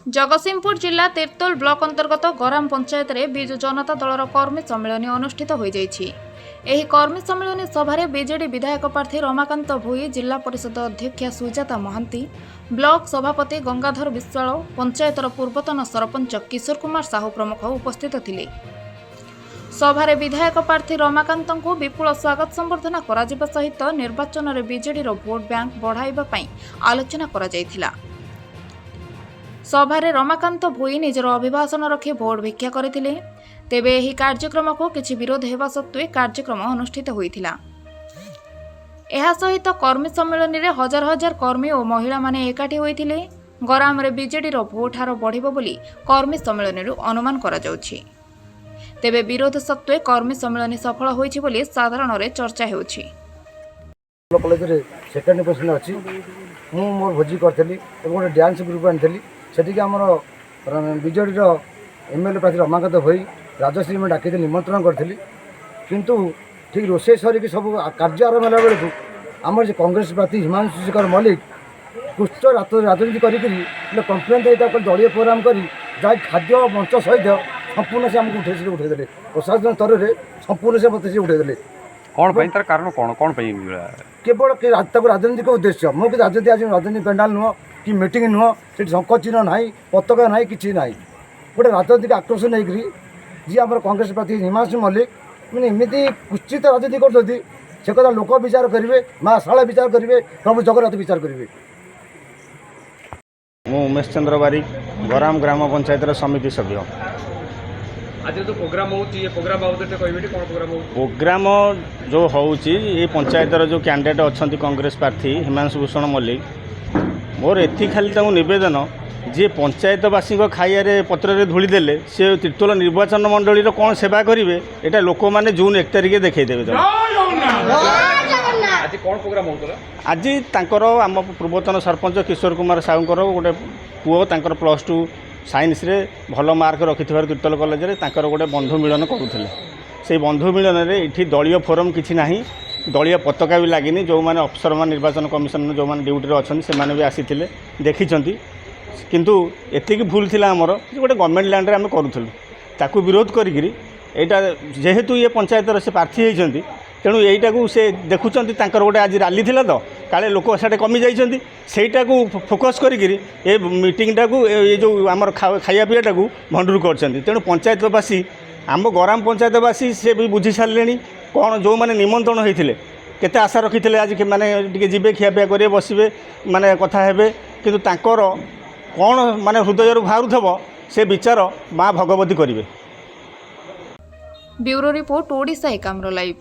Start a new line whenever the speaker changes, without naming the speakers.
जगतसिंहपुर जिला तीर्तोल ब्लॉक अंतर्गत गराम पंचायत रे बिजु जनता दलर कर्मी सम्मेलन अनुष्ठित हो जाइछि। एही कर्मी सम्मेलन सभारे बीजेडी विधायक प्रार्थी रमाकांत भोई, जिला परिषद अध्यक्षा सुजाता महांती, ब्लॉक सभापति गंगाधर विश्वाल, पंचायतर पूर्वतन सरपंच किशोर कुमार साहू प्रमुख उपस्थित थिले। सभारे विधायक प्रार्थी रमाकांत को विपुल स्वागत संबर्धना कराजिबा सहित निर्वाचन रे बीजेडी रो भोट बैंक बढ़ाइबा पई आलोचना करा जायथिला। सभारे रमाकांत भोई निजर अभिभाषण रखी भोट भिक्षा करथिले। तेबे एही कार्यक्रम को किछि विरोध हेबा सत्वे कार्यक्रम अनुष्ठित होइथिला। एहा सहित कर्मी सम्मेलन रे हजार हजार कर्मी और महिला माने एकाठी होइथिले। गराम रे बीजेडी रो भोट हार बढ़िबो बोली कर्मी सम्मेलन रे अनुमान करा जाउछि। तेबे विरोध सत्वे कर्मी सम्मेलन सफल होइछि बोली साधारण रे चर्चा हेउछि।
कॉलेज रे सेकेंड पोजीशन अछि। मु मोर भोजी करथली और गोटे डांस ग्रुप आनथली। सेठी आमर बीजेडी एमएलए प्रार्थी रमाकांत भोई राजश्री में डाकी निमंत्रण करी, किंतु ठीक रोषे सरिक सब कार्य आरंभ होला बेलू आम कांग्रेस प्रार्थी हिमांशु शेखर मल्लिक कुछ राजनीति कम्प्लेन दलीय प्रोग्राम कर खाद्य मंच सहित संपूर्ण से आमको उठेदेले। प्रशासन स्तर में संपूर्ण से मत उठेदेले।
कौन तार कारण कौन
केवल राजनीतिक उद्देश्य मो कि राजनीति आज राजनीति पेंडाल नुह कि मीटिंग नुह से शंख चिन्ह ना पताका ना कि ना गोटे राजनीतिक आक्रोश नहीं जी आम कांग्रेस प्रार्थी हिमांशु मल्लिक मैंने एमती कुचित राजनीति करते से कथा लोक विचार करेंगे, माँ शाला विचार करेंगे, प्रभु जगन्नाथ विचार करेंगे।
मु उमेश चंद्र बारिक गराम ग्राम पंचायत समिति सभ्य।
आज जो प्रोग्राम होची ये प्रोग्राम बाबद कहबेटी कोन प्रोग्राम हो?
प्रोग्राम जो होची ये पंचायतर जो कैंडिडेट अच्छा कांग्रेस प्रार्थी हिमांशु भूषण मल्लिक मोर एथि खाली नवेदन जी पंचायतवासी खाइबारे पत्र धूली देले से तीर्तोल निर्वाचन मंडल कौन सेवा करेंगे यहाँ लोक मैंने जून 1 तारिख देखेदेवे।
आज कौन प्रोग्राम होतला?
आज तांकर आम पूर्वतन सरपंच किशोर कुमार साहूंकर गोटे पुओ तांकर +2 साइंस रे भल मार्क रखिथिबार तीर्तोल कॉलेज रे तांकर गोटे बंधु मिलन करुथिले। से बंधु मिलन रे इठी दलीय फोरम किछि नाही, दलीय पताका भी लागिनी। जो माने अफसर मान निर्वाचन कमिशन जो माने ड्यूटी रे अछन से माने भी आसीथिले देखिचंती, किंतु एतिक भूल थिला हमर गोटे गवर्नमेंट लैंड रे हम करूथलु ताकू विरोध करिगिरी एटा जेहेतु ये पंचायत रे से प्रार्थी हेइचंती तेणु यहीटाकू से देखुंत गोटे आज रैली थी तो काले लोक साढ़े कमी जाइए सहीटा फोकस करी मीटिंगटा को ये जो आम खाया पीवाटा को भंडूर कर तेणु पंचायतवासी आम गराम पंचायतवासी से भी बुझी सारे कौन जो मैंने निमंत्रण होते केते आशा रखी थे आज माने जी खियापिया करेंगे बसवे माने कथा हेबे, किंतु तांकर कौन माने हृदय बाहर से विचार माँ भगवती करेंगे।
Bureau report Odisha Ekamra live.